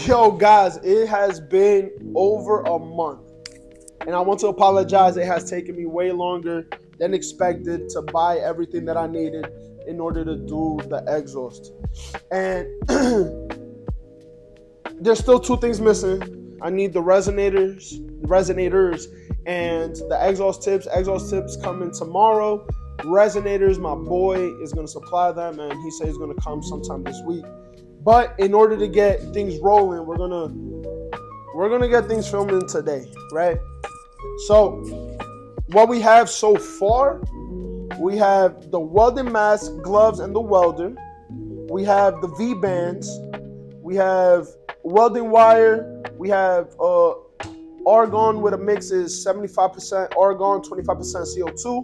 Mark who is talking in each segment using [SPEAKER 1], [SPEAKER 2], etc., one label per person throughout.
[SPEAKER 1] Yo, guys, it has been over a month. And I want to apologize. It has taken me way longer than expected to buy everything that I needed in order to do the exhaust. And there's still two things missing. I need the resonators, and the exhaust tips. Exhaust tips coming tomorrow. Resonators, my boy is going to supply them, and he says he's going to come sometime this week. But in order to get things rolling, we're gonna get things filming today, right? So what we have so far, we have the welding mask, gloves, and the welder. We have the V-bands. We have welding wire. We have argon with a mix is 75% argon, 25% CO2.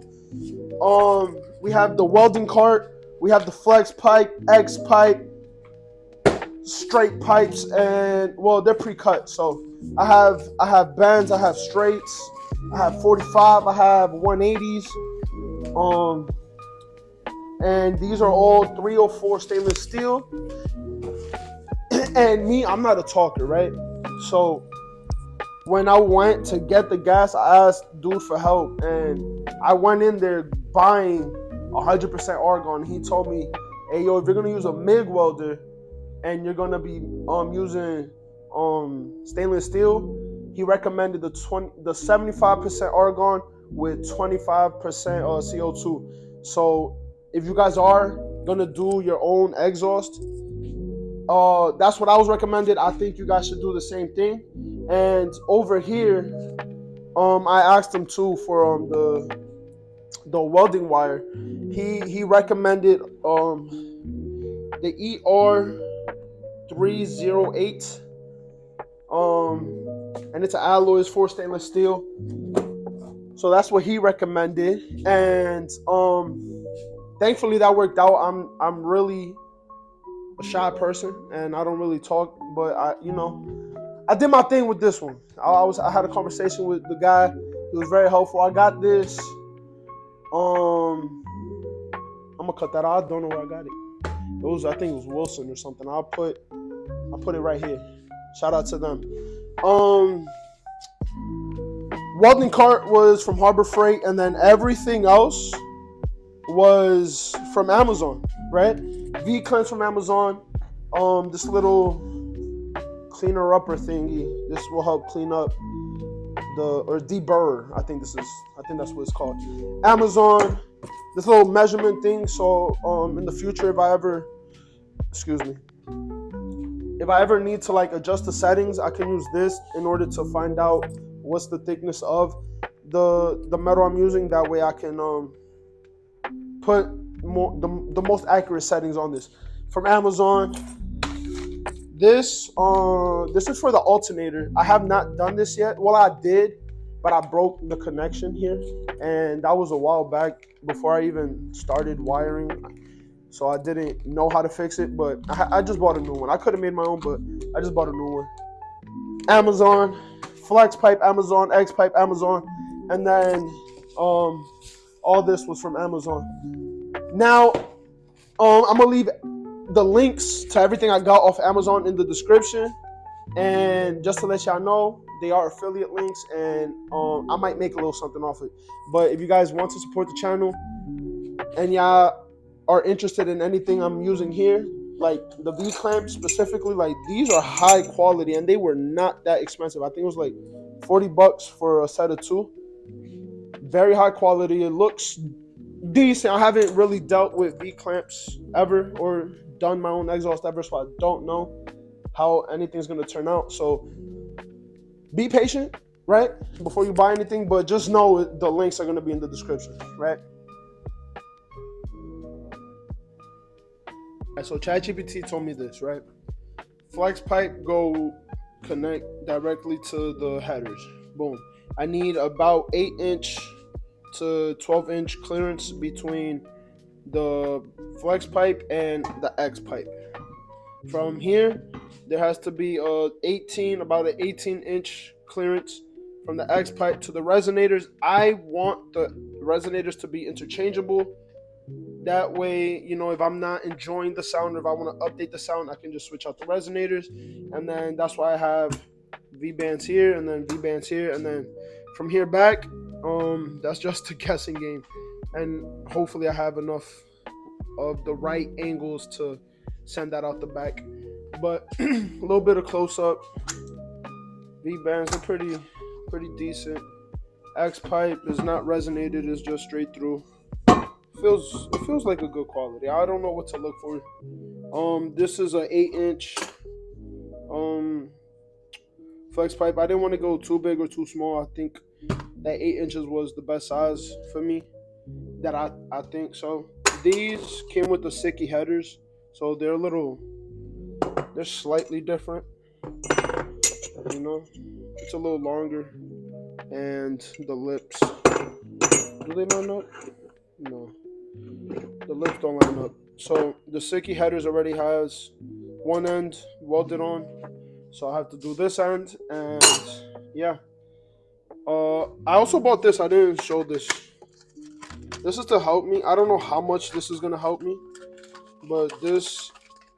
[SPEAKER 1] We have the welding cart. We have the flex pipe, X pipe, straight pipes, and well, they're pre-cut. So I have bends, I have straights, I have 45, I have 180s. And these are all 304 stainless steel. And me, I'm not a talker, right? So when I went to get the gas, I asked dude for help, and I went in there buying 100% argon. He told me, hey, yo, if you're gonna use a MIG welder and you're gonna be using stainless steel, he recommended the 75% argon with 25% CO2. So if you guys are gonna do your own exhaust, that's what I was recommended. I think you guys should do the same thing. And over here, I asked him too for the welding wire. He recommended the ER308, and it's an alloy, it's for stainless steel. So that's what he recommended, and thankfully that worked out. I'm really a shy person, and I don't really talk, but I did my thing with this one. I had a conversation with the guy. He was very helpful. I got this. I'm gonna cut that out. I don't know where I got it. I think it was Wilson or something. I'll put it right here. Shout out to them. Welding cart was from Harbor Freight, and then everything else was from Amazon, right? V clamps from Amazon. This little cleaner upper thingy. This will help clean up or deburr. I think that's what it's called. Amazon. This little measurement thing. So in the future, if I ever need to like adjust the settings, I can use this in order to find out what's the thickness of the metal I'm using. That way I can put the most accurate settings on this. From Amazon. This is for the alternator. I have not done this yet. Well, I did, but I broke the connection here, and that was a while back before I even started wiring. So I didn't know how to fix it, but I just bought a new one. I could have made my own, but I just bought a new one. Amazon, flex pipe, Amazon, X pipe, Amazon, and then all this was from Amazon. Now, I'm gonna leave the links to everything I got off Amazon in the description, and just to let y'all know, they are affiliate links, and I might make a little something off it. But if you guys want to support the channel and y'all are interested in anything I'm using here, like the V clamps specifically, like these are high quality and they were not that expensive. I think it was like $40 for a set of two. Very high quality. It looks decent. I haven't really dealt with V clamps ever or done my own exhaust ever, so I don't know how anything's gonna turn out. So be patient, right, before you buy anything, but just know the links are gonna be in the description, right? So ChatGPT told me this, right? Flex pipe go connect directly to the headers. Boom. I need about 8-inch to 12-inch clearance between the flex pipe and the X pipe. From here, there has to be about an 18-inch clearance from the X pipe to the resonators. I want the resonators to be interchangeable. That way, you know, if I'm not enjoying the sound, or if I want to update the sound, I can just switch out the resonators. And then that's why I have V bands here, and then V bands here, and then from here back, that's just a guessing game. And hopefully I have enough of the right angles to send that out the back. But a little bit of close up. V bands are pretty decent. X pipe is not resonated, it's just straight through. It feels like a good quality. I don't know what to look for. This is a 8-inch flex pipe. I didn't want to go too big or too small. I think that 8 inches was the best size for me. That I think so. These came with the Sicky headers, so they're slightly different. You know, it's a little longer, and the lips. Do they line up? No, the lips don't line up. So the Sicky headers already has one end welded on, so I have to do this end, and yeah. I also bought this. I didn't show this. This is to help me. I don't know how much this is gonna help me, but this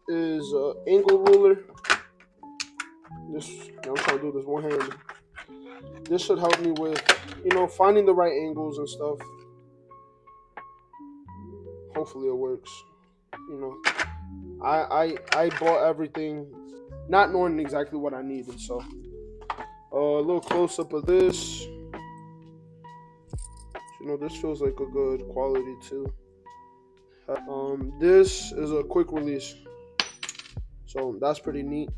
[SPEAKER 1] is an angle ruler. I'm trying to do this one hand. This should help me with, you know, finding the right angles and stuff. Hopefully it works. You know, I bought everything not knowing exactly what I needed. So a little close up of this. You know, this feels like a good quality too. This is a quick release, so that's pretty neat.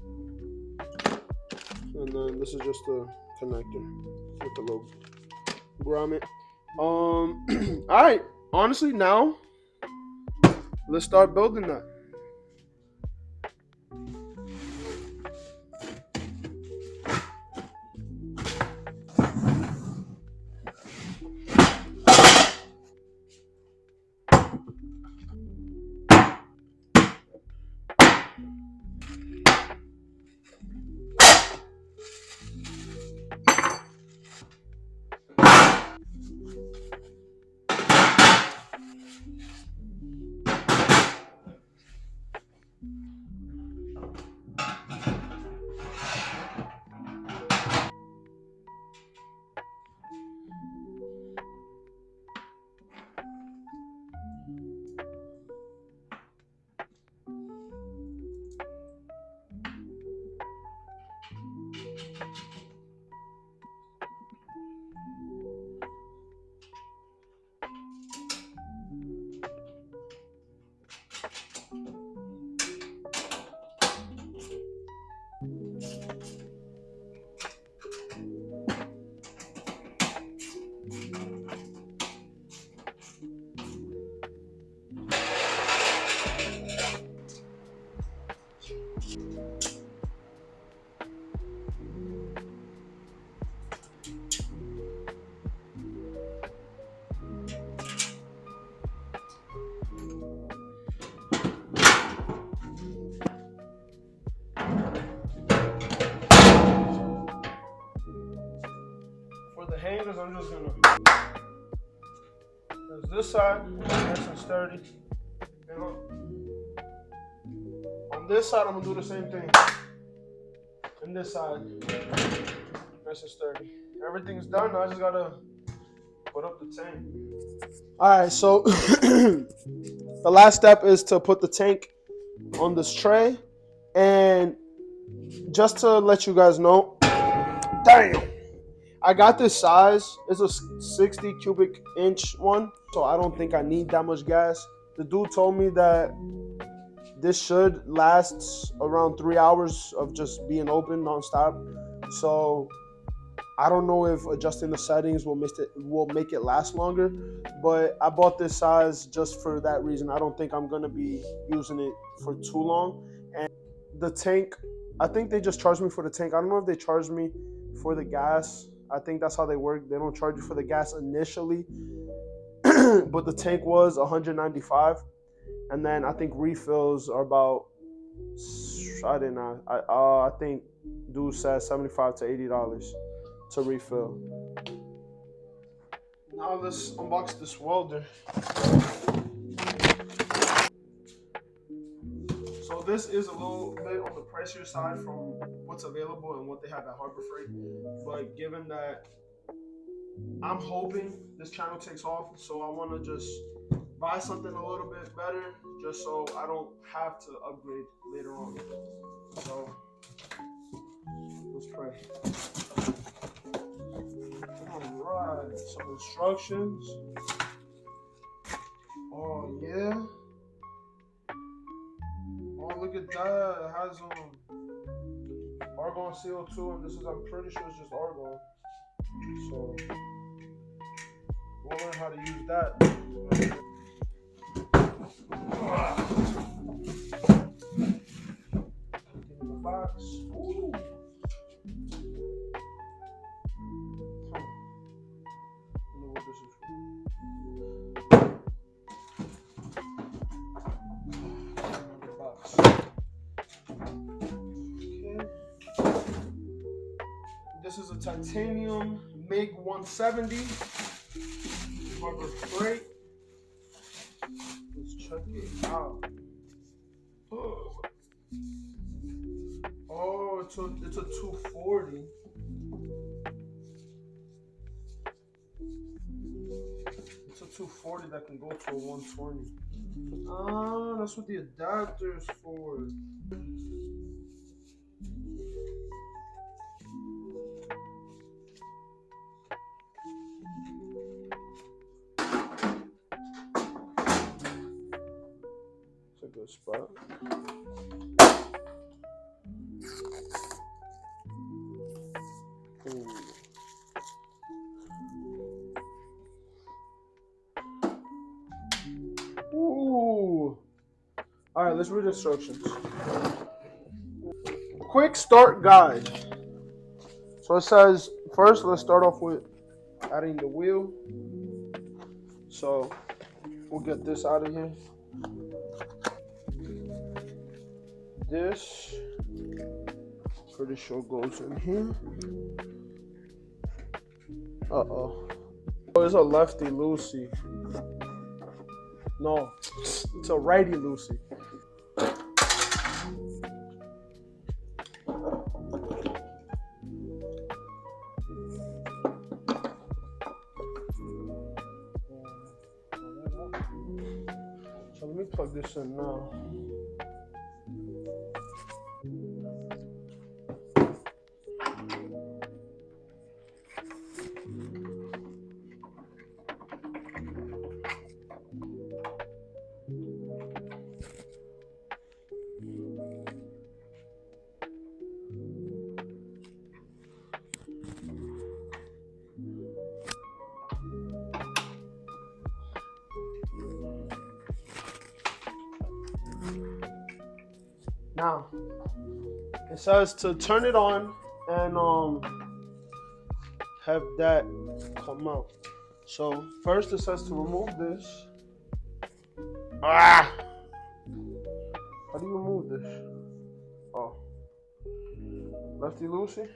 [SPEAKER 1] And then this is just a connector with a little grommet. All right. Honestly, now let's start building that. Hangers, I'm just gonna. There's this side, nice and sturdy. And on this side, I'm gonna do the same thing. And this side, nice and sturdy. Everything's done. I just gotta put up the tank. All right, so the last step is to put the tank on this tray, and just to let you guys know, damn. I got this size. It's a 60 cubic inch one, so I don't think I need that much gas. The dude told me that this should last around 3 hours of just being open nonstop. So I don't know if adjusting the settings will make it last longer, but I bought this size just for that reason. I don't think I'm gonna be using it for too long. And the tank, I think they just charged me for the tank. I don't know if they charged me for the gas. I think that's how they work. They don't charge you for the gas initially, but the tank was $195, and then I think refills are about, I didn't know. I think dude said $75 to $80 to refill. Now let's unbox this welder. this is a little bit on the pricier side from what's available and what they have at Harbor Freight. But given that I'm hoping this channel takes off, so I want to just buy something a little bit better, just so I don't have to upgrade later on. So let's pray. All right, some instructions. Oh yeah. Oh, look at that. It has argon CO2, and this is, I'm pretty sure it's just argon. So we'll learn how to use that. In the box. Ooh. I don't know what this is for. Okay. This is a titanium MiG 170. Harbor Freight. Let's check it out. Oh, it's a 240. It's a 240 that can go to a 120. Ah, that's what the adapter is for. It's a good spot. Ooh. All right, let's read instructions. Quick start guide. So it says, first, let's start off with adding the wheel. So we'll get this out of here. This, pretty sure goes in here. Uh-oh. Oh, it's a lefty loosey. No, it's a righty loosey. So let me plug this in now. Now, it says to turn it on and have that come out. So first it says to remove this. Ah! How do you remove this? Oh. Lefty loosey?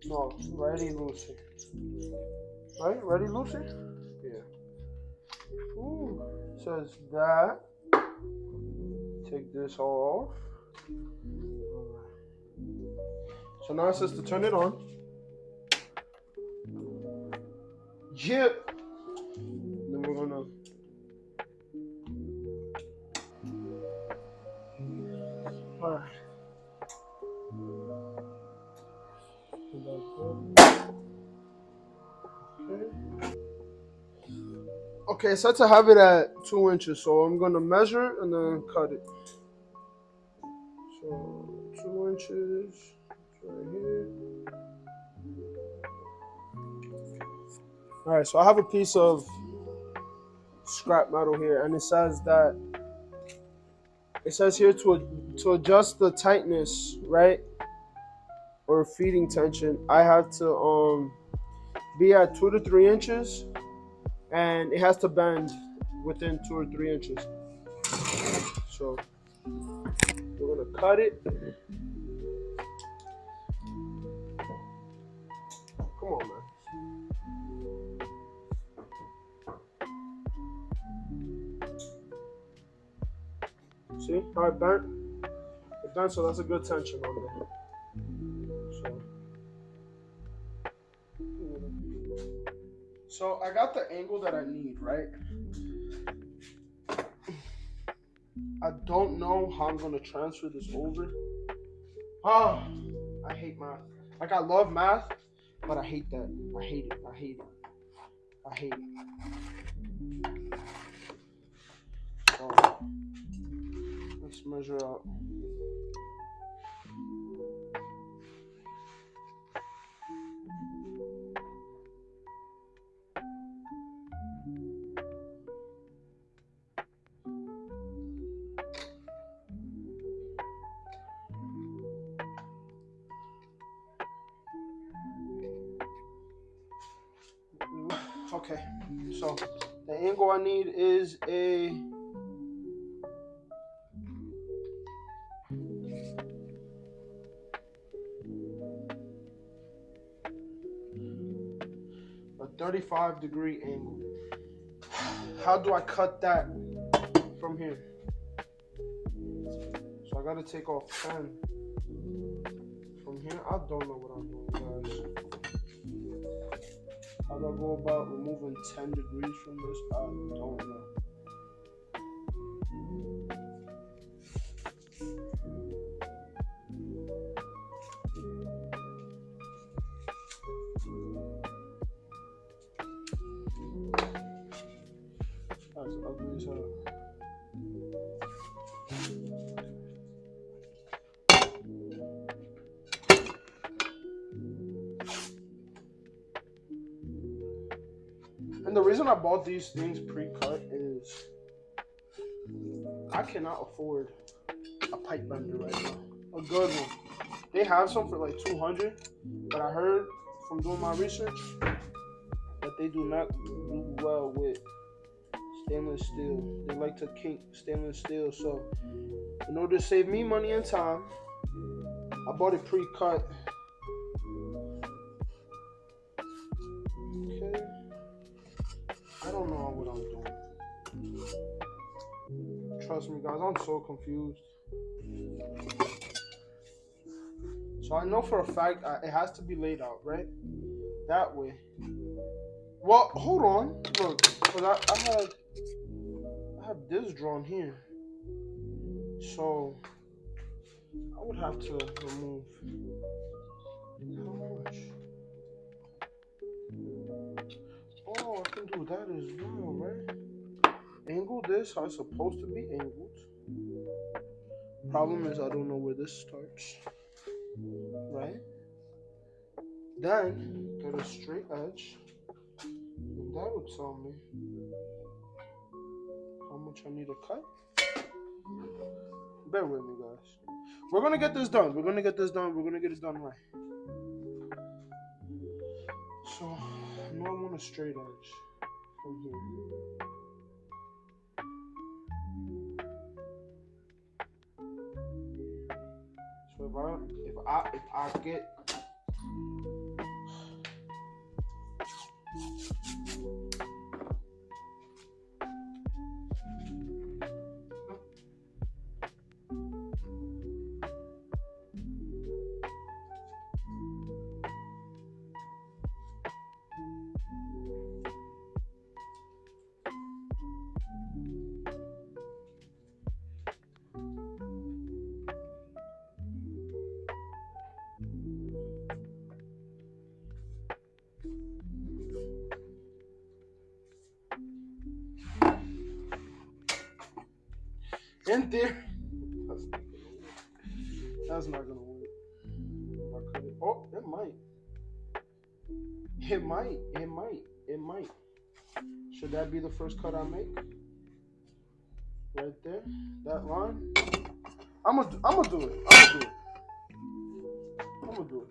[SPEAKER 1] No, righty loosey. Right? Righty loosey? Yeah. Ooh. It says that. Take this off. So now it says to turn it on. Yep. Then we're gonna alright. Okay, so to have it at 2 inches, so I'm gonna measure and then cut it. So 2 inches right here. All right, so I have a piece of scrap metal here, and it says here to adjust the tightness, right, or feeding tension, I have to be at 2 to 3 inches, and it has to bend within 2 or 3 inches. So we're gonna cut it. Come on, man. See how it bent? It bent, so that's a good tension on there. So I got the angle that I need, right? I don't know how I'm gonna transfer this over. Oh, I hate math. Like, I love math, but I hate that. I hate it. I hate it. I hate it. So let's measure out. Okay, so the angle I need is a 35-degree angle. How do I cut that from here? So I gotta take off 10 from here. I don't know what I'm doing, guys. How do I go about removing 10 degrees from this? I don't know. That's ugly as hell. And the reason I bought these things pre-cut is I cannot afford a pipe bender right now. A good one. They have some for like 200, but I heard from doing my research that they do not do well with stainless steel. They like to kink stainless steel. So in order to save me money and time, I bought it pre-cut. Okay. I don't know what I'm doing. Trust me, guys, I'm so confused. So I know for a fact it has to be laid out, right? That way. Well, hold on. Look, because I have this drawn here. So I would have to remove how much? Oh, I can do that as well, right? Angle this how it's supposed to be angled. Problem is I don't know where this starts. Right? Then get a straight edge. And that would tell me how much I need to cut. Bear with me, guys. We're gonna get this done. We're gonna get this done. We're gonna get it done right. So I know I want a straight edge from here. So if I get in there, that's not gonna work. If I cut it, oh, it might. It might. It might. It might. Should that be the first cut I make? Right there, that line. I'm gonna do it. I'm gonna do it.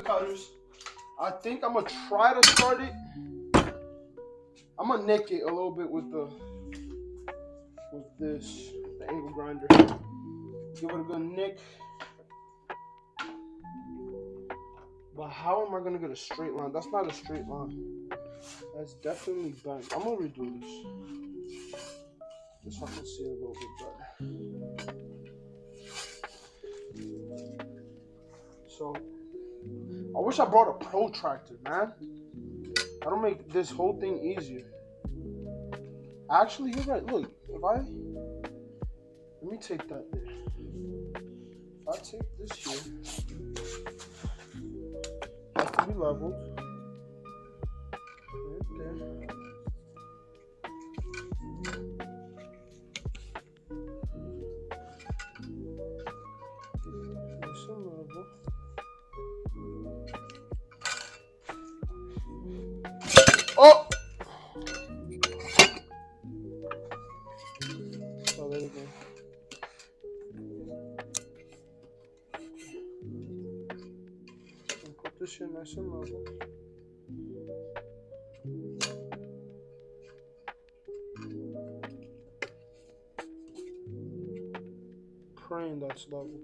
[SPEAKER 1] Cutters. I think I'm gonna try to start it. I'm gonna nick it a little bit with the angle grinder. Give it a good nick. But how am I gonna get a straight line? That's not a straight line. That's definitely bent. I'm gonna redo this. Just so I can see it a little bit better. So, I wish I brought a protractor, man. That'll make this whole thing easier. Actually, you're right. Look, let me take that there. If I take this here, it has to be leveled. Right there. Nice and level. Oh! Try that again. And put this here nice and level. Praying that's level.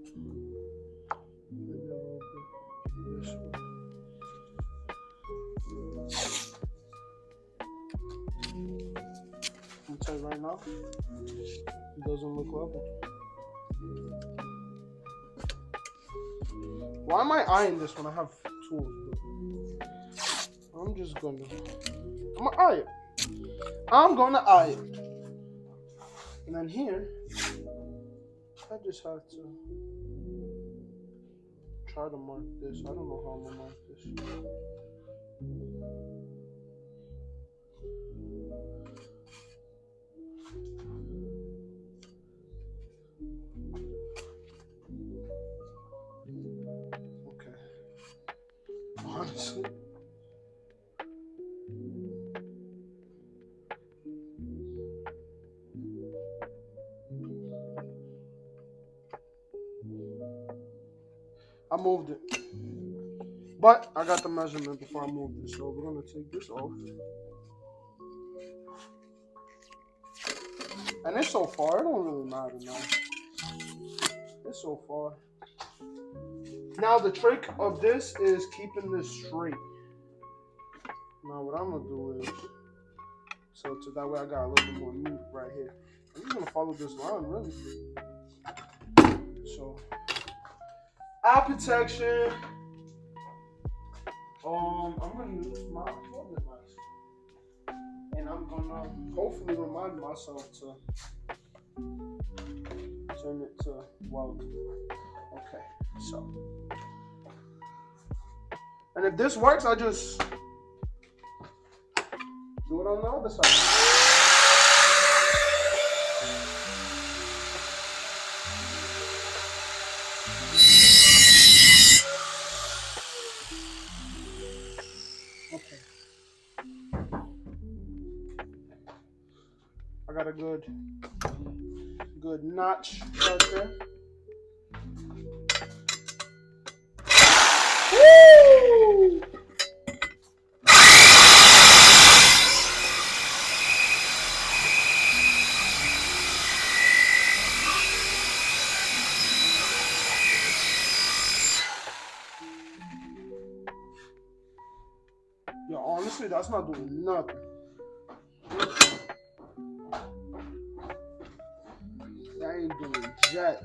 [SPEAKER 1] Maybe a little bit this way. I'm tell you right now, it doesn't look level. Why am I eyeing this when I have tools? I'm gonna eye it. I'm gonna eye it. And then here, I just have to try to mark this. I don't know how I'm gonna mark this. Okay. Honestly. I moved it. But I got the measurement before I moved it, so we're gonna take this off. And it's so far, it don't really matter now. It's so far. Now the trick of this is keeping this straight. Now what I'm gonna do is, so that way I got a little bit more meat right here. I'm just gonna follow this line really. So eye protection. I'm gonna use my clothing mask, and I'm gonna hopefully remind myself to turn it to weld. Okay, so, and if this works, I just do it on the other side. I got a good notch right there. Woo! Yo, honestly, that's not doing nothing. That ain't doing jack.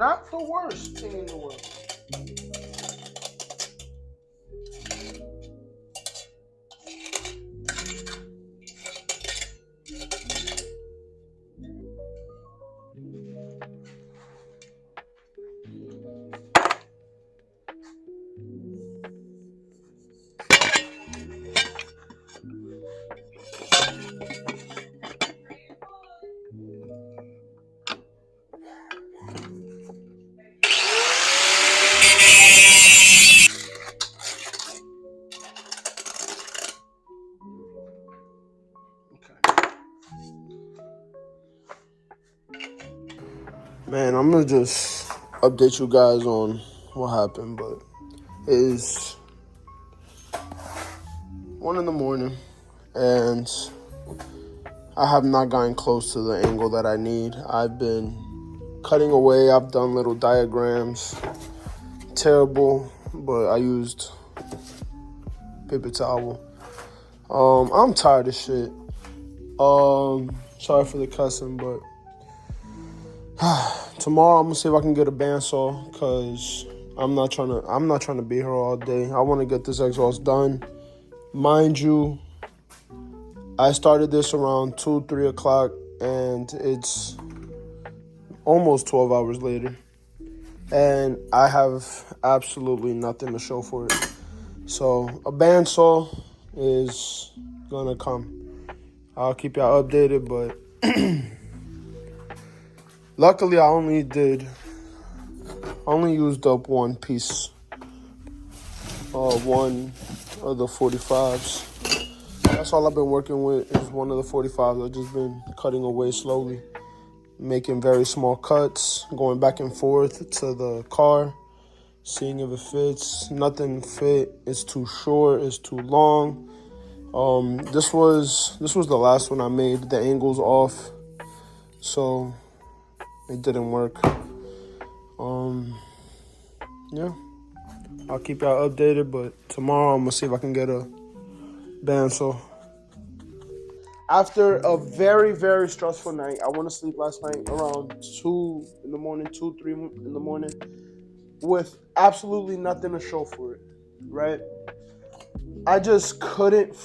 [SPEAKER 1] not the worst thing in the world. Man, I'm gonna just update you guys on what happened, but it is 1 in the morning and I have not gotten close to the angle that I need. I've been cutting away. I've done little diagrams. Terrible, but I used paper towel. I'm tired of shit. Sorry for the cussing, but tomorrow I'm gonna see if I can get a bandsaw because I'm not trying to be here all day. I want to get this exhaust done. Mind you, I started this around 2-3 o'clock and it's almost 12 hours later and I have absolutely nothing to show for it. So a bandsaw is gonna come. I'll keep y'all updated, but luckily I only used up one piece, one of the 45s. That's all I've been working with is one of the 45s. I've just been cutting away slowly, making very small cuts, going back and forth to the car, seeing if it fits. Nothing fit. It's too short. It's too long. This was the last one I made. The angle's off, so it didn't work. Yeah, I'll keep y'all updated, but tomorrow I'm gonna see if I can get a bandsaw. After a very, very stressful night, I went to sleep last night around 2 in the morning, 2, 3 in the morning, with absolutely nothing to show for it, right? I just couldn't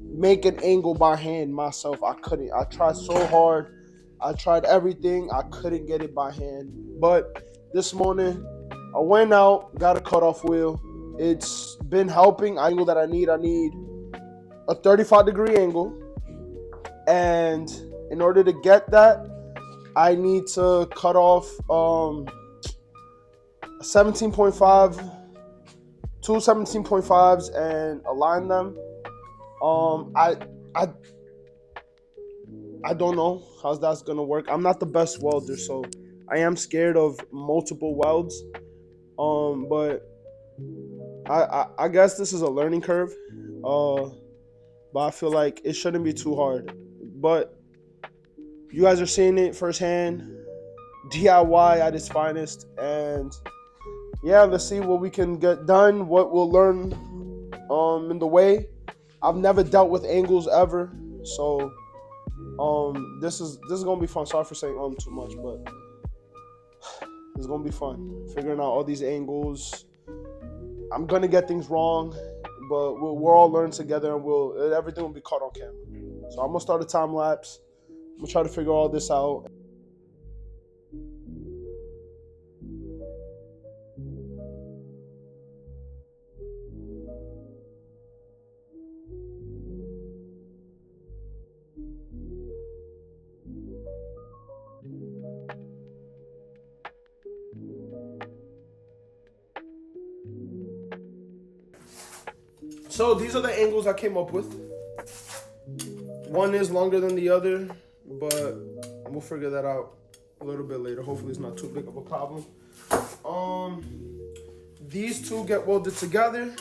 [SPEAKER 1] make an angle by hand myself. I couldn't. I tried so hard. I tried everything. I couldn't get it by hand. But this morning, I went out, got a cutoff wheel. It's been helping. Angle that I need a 35-degree angle. And in order to get that, I need to cut off 17.5, two 17.5s and align them. I don't know how that's gonna work. I'm not the best welder, so I am scared of multiple welds. But I guess this is a learning curve. But I feel like it shouldn't be too hard. But you guys are seeing it firsthand. DIY at its finest. And yeah, let's see what we can get done, what we'll learn in the way. I've never dealt with angles ever. So this is gonna be fun. Sorry for saying too much, but it's gonna be fun. Figuring out all these angles. I'm gonna get things wrong, but we'll all learn together and everything will be caught on camera. So I'm gonna start a time lapse. I'm gonna try to figure all this out. So these are the angles I came up with. One is longer than the other, but we'll figure that out a little bit later. Hopefully it's not too big of a problem. These two get welded together,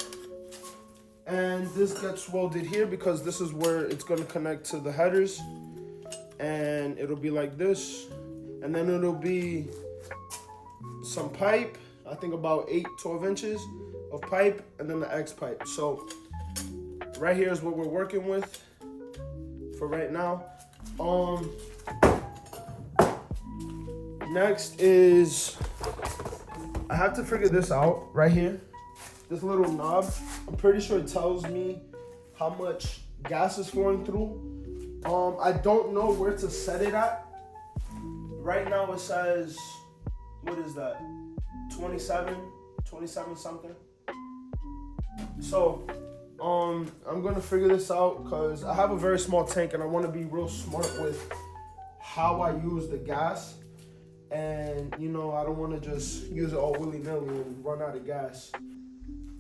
[SPEAKER 1] and this gets welded here because this is where it's gonna connect to the headers, and it'll be like this, and then it'll be some pipe, I think about 8-12 inches of pipe, and then the X pipe. So right here is what we're working with for right now. Next is, I have to figure this out right here. This little knob, I'm pretty sure it tells me how much gas is flowing through. I don't know where to set it at. Right now it says, what is that? 27 something. So, I'm gonna figure this out because I have a very small tank and I want to be real smart with how I use the gas. And you know, I don't want to just use it all willy-nilly and run out of gas.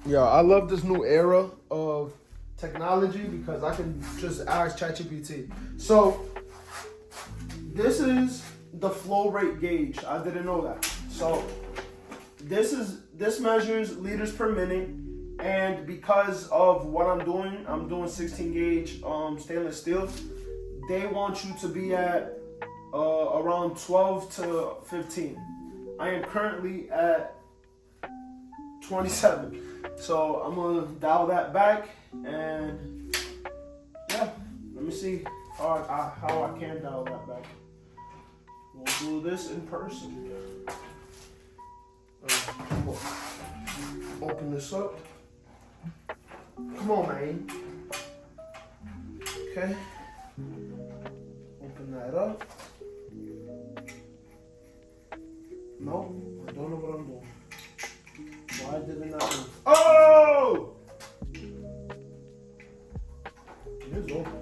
[SPEAKER 1] Yeah, I love this new era of technology because I can just ask ChatGPT. So this is the flow rate gauge. I didn't know that. So this measures liters per minute, and because of what I'm doing 16 gauge stainless steel. They want you to be at around 12 to 15. I am currently at 27. So I'm gonna dial that back, and yeah, let me see how I can dial that back. We'll do this in person. Open this up. Come on, man. Okay. Open that up. No, I don't know what I'm doing. Why didn't I move? Oh! It is open.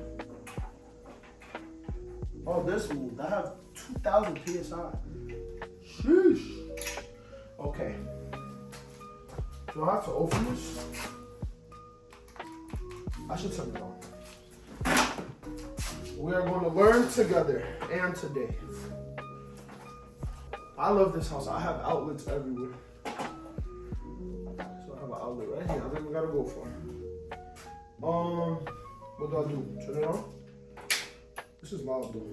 [SPEAKER 1] Oh, this moved. I have 2,000 PSI. Sheesh. Okay. Do I have to open this? I should turn it on. We are going to learn together and today. I love this house. I have outlets everywhere. So I have an outlet right here. I think we gotta go for it. What do I do? Turn it on? This is loud though.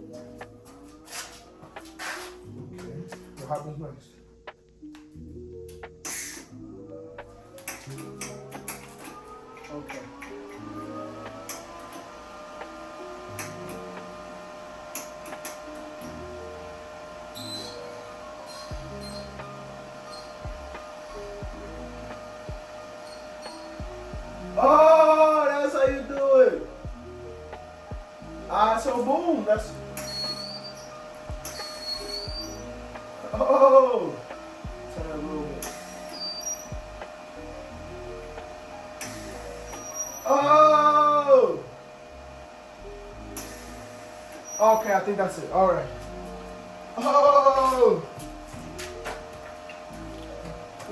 [SPEAKER 1] Okay. What happens next? Okay. Oh, that's how you do it. So boom, that's. Oh, turn it a little bit. Oh. Okay, I think that's it. All right. Oh.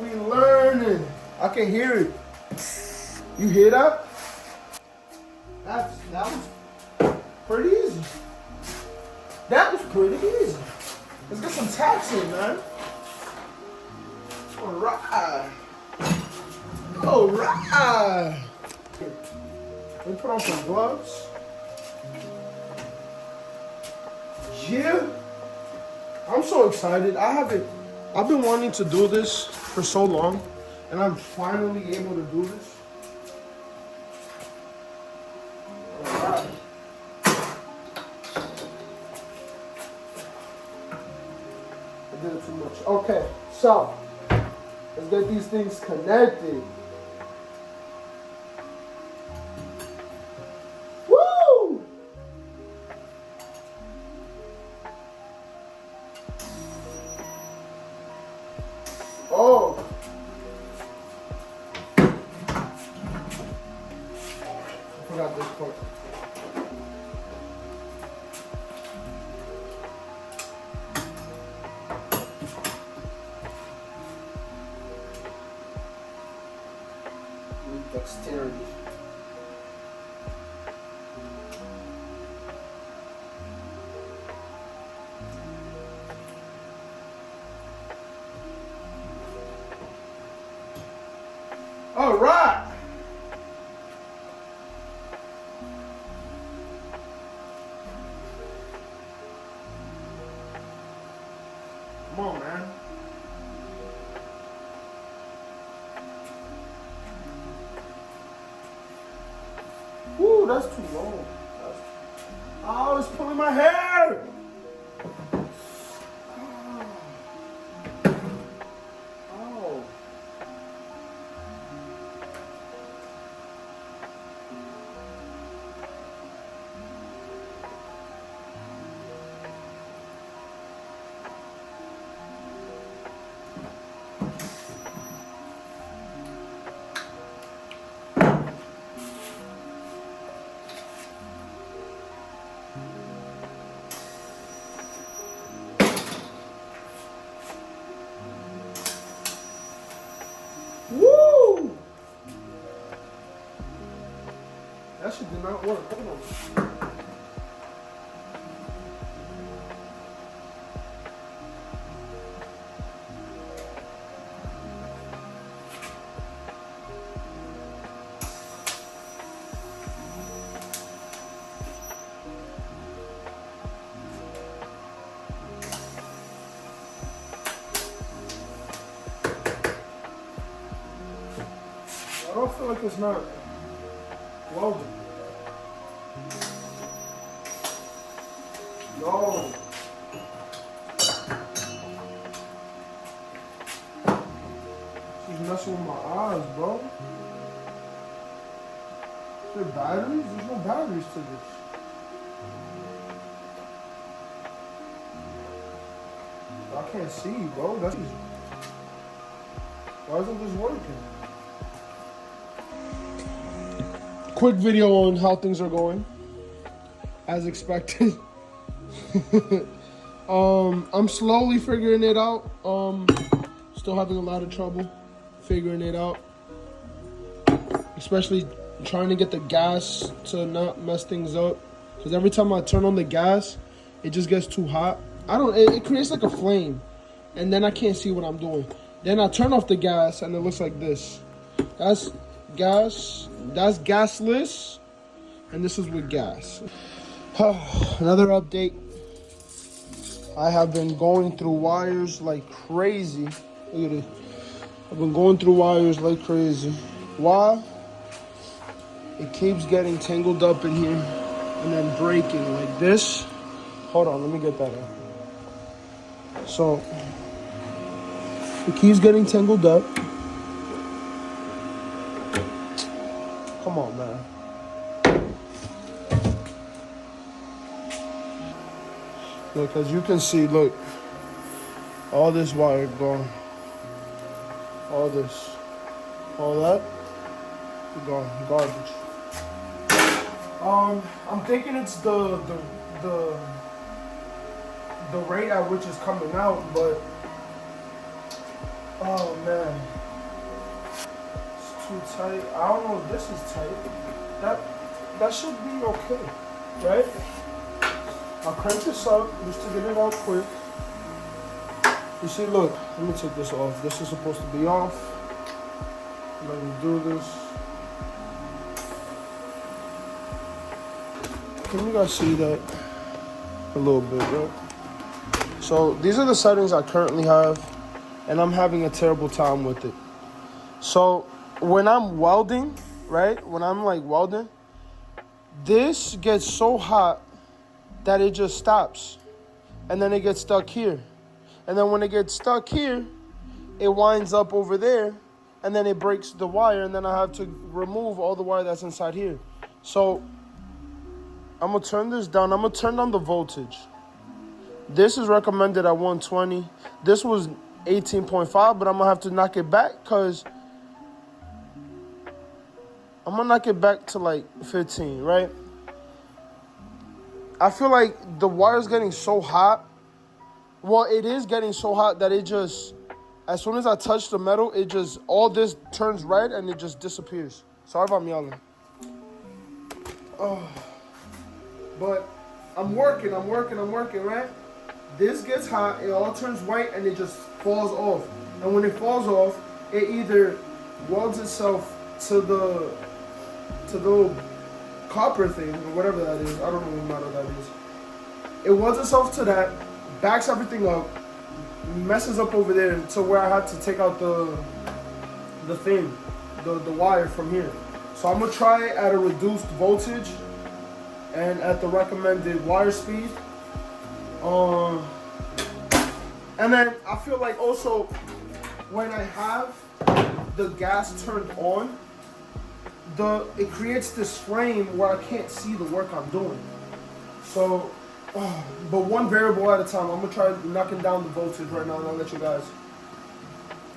[SPEAKER 1] We learning. I can hear it. You hear that? That was pretty easy. That was pretty easy. Let's get some taps in, man. All right. All right. Let me put on some gloves. Yeah. I'm so excited. I've been wanting to do this for so long, and I'm finally able to do this. I did it too much. Okay, so let's get these things connected. Woo! Oh. I forgot this part. Dexterity. All right. Come on, man. Ooh, that's too long. Oh, it's pulling my hair. That shit did not work. Hold on. I don't feel like it's not welded. No. She's messing with my eyes, bro. Is there batteries? There's no batteries to this. I can't see, bro. That's easy. Why isn't this working? Quick video on how things are going, as expected. I'm slowly figuring it out. Still having a lot of trouble figuring it out, especially trying to get the gas to not mess things up. Because every time I turn on the gas, it just gets too hot. It creates like a flame, and then I can't see what I'm doing. Then I turn off the gas, and it looks like this. That's gas. That's gasless, and this is with gas. Another update. I have been going through wires like crazy. Look at it. I've been going through wires like crazy. Why? It keeps getting tangled up in here and then breaking like this. Hold on, let me get that out. So, it keeps getting tangled up. Come on, man. Look, as you can see, look. All this wire gone. All this. All that. Gone. Garbage. I'm thinking it's the rate at which it's coming out, but oh man. Too tight. I don't know if this is tight. That should be okay, right? I'll crank this up just to get it out quick. You see, look, let me take this off. This is supposed to be off. Let me do this. Can you guys see that? A little bit, right? So these are the settings I currently have, and I'm having a terrible time with it. So when I'm welding, right? When I'm like welding, this gets so hot that it just stops. And then it gets stuck here. And then when it gets stuck here, it winds up over there, and then it breaks the wire, and then I have to remove all the wire that's inside here. So I'm gonna turn this down. I'm gonna turn down the voltage. This is recommended at 120. This was 18.5, but I'm gonna have to knock it back because I'm gonna knock it back to like 15, right? I feel like the wire's getting so hot. Well, it is getting so hot that it just, as soon as I touch the metal, it just, all this turns red and it just disappears. Sorry if I'm yelling. Oh. But I'm working, right? This gets hot, it all turns white, and it just falls off. And when it falls off, it either welds itself to the little copper thing, or whatever that is. I don't know what metal that is. It welds itself to that, backs everything up, messes up over there to where I have to take out the wire from here. So I'm gonna try it at a reduced voltage and at the recommended wire speed. And then I feel like also when I have the gas turned on, it creates this flame where I can't see the work I'm doing. So, but one variable at a time. I'm gonna try knocking down the voltage right now, and I'll let you guys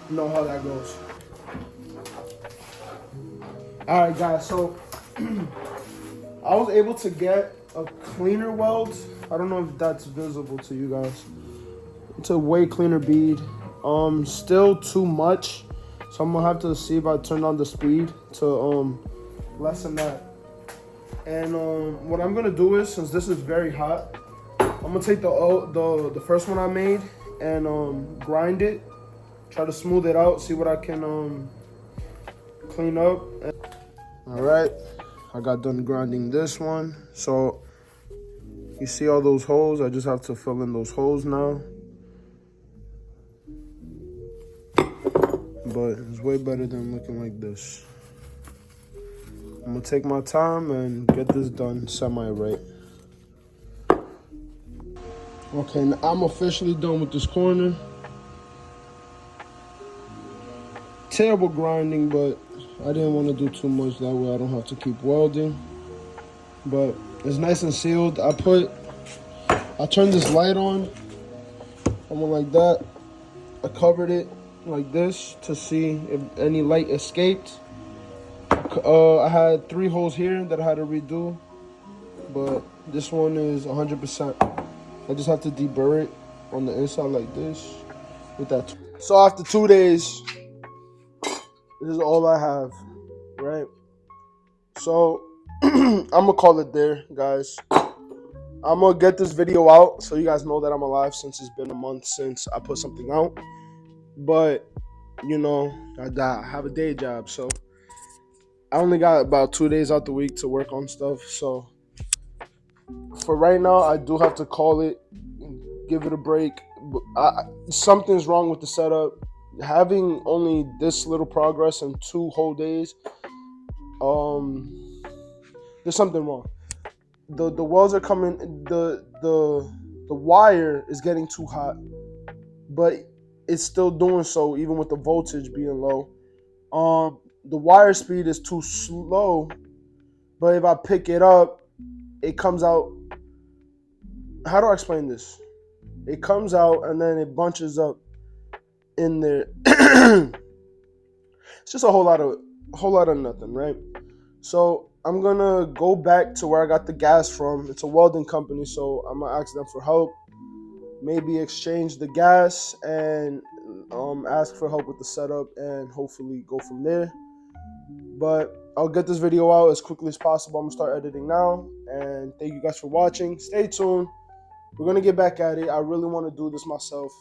[SPEAKER 1] know how that goes. All right, guys. So I was able to get a cleaner weld. I don't know if that's visible to you guys. It's a way cleaner bead. Still too much, so I'm gonna have to see if I turn on the speed to lessen that And what I'm gonna do is, since this is very hot, I'm gonna take the first one I made and grind it, try to smooth it out, see what I can clean up. All right, I got done grinding this one. So you see all those holes? I just have to fill in those holes now. But it's way better than looking like this. I'm gonna take my time and get this done semi-right. Okay, now I'm officially done with this corner. Terrible grinding, but I didn't want to do too much. That way I don't have to keep welding. But it's nice and sealed. I turned this light on. I went like that. I covered it like this to see if any light escaped. I had 3 holes here that I had to redo, but this one is 100%. I just have to deburr it on the inside like this with that. So after 2 days, this is all I have, right? So I'm gonna call it there, guys. I'm gonna get this video out so you guys know that I'm alive, since it's been a month since I put something out. But you know, I have a day job, so I only got about 2 days out the week to work on stuff. So for right now, I do have to call it, give it a break. Something's wrong with the setup. Having only this little progress in 2 whole days, there's something wrong. The welds are coming. The wire is getting too hot, but it's still doing so even with the voltage being low. The wire speed is too slow, but if I pick it up, it comes out. How do I explain this? It comes out and then it bunches up in there. It's just a whole lot of nothing, right? So I'm gonna go back to where I got the gas from. It's a welding company, so I'm gonna ask them for help. Maybe exchange the gas and ask for help with the setup and hopefully go from there. But I'll get this video out as quickly as possible. I'm gonna start editing now, and thank you guys for watching. Stay tuned. We're gonna get back at it. I really want to do this myself.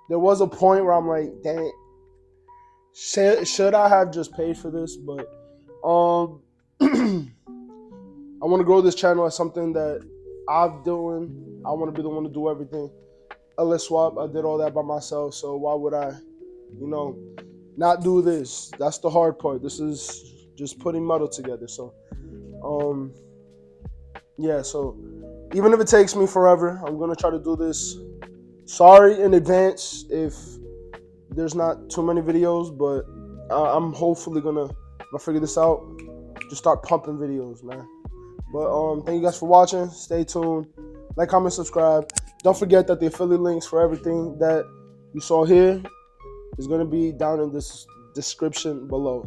[SPEAKER 1] There was a point where I'm like, dang, should I have just paid for this? But I want to grow this channel as something that I'm doing. I want to be the one to do everything. LS swap, I did all that by myself, so why would I, not do this? That's the hard part. This is just putting metal together. So, yeah. So, even if it takes me forever, I'm gonna try to do this. Sorry in advance if there's not too many videos, but I'm hopefully gonna, if I figure this out, just start pumping videos, man. But thank you guys for watching. Stay tuned. Like, comment, subscribe. Don't forget that the affiliate links for everything that you saw here is going to be down in this description below.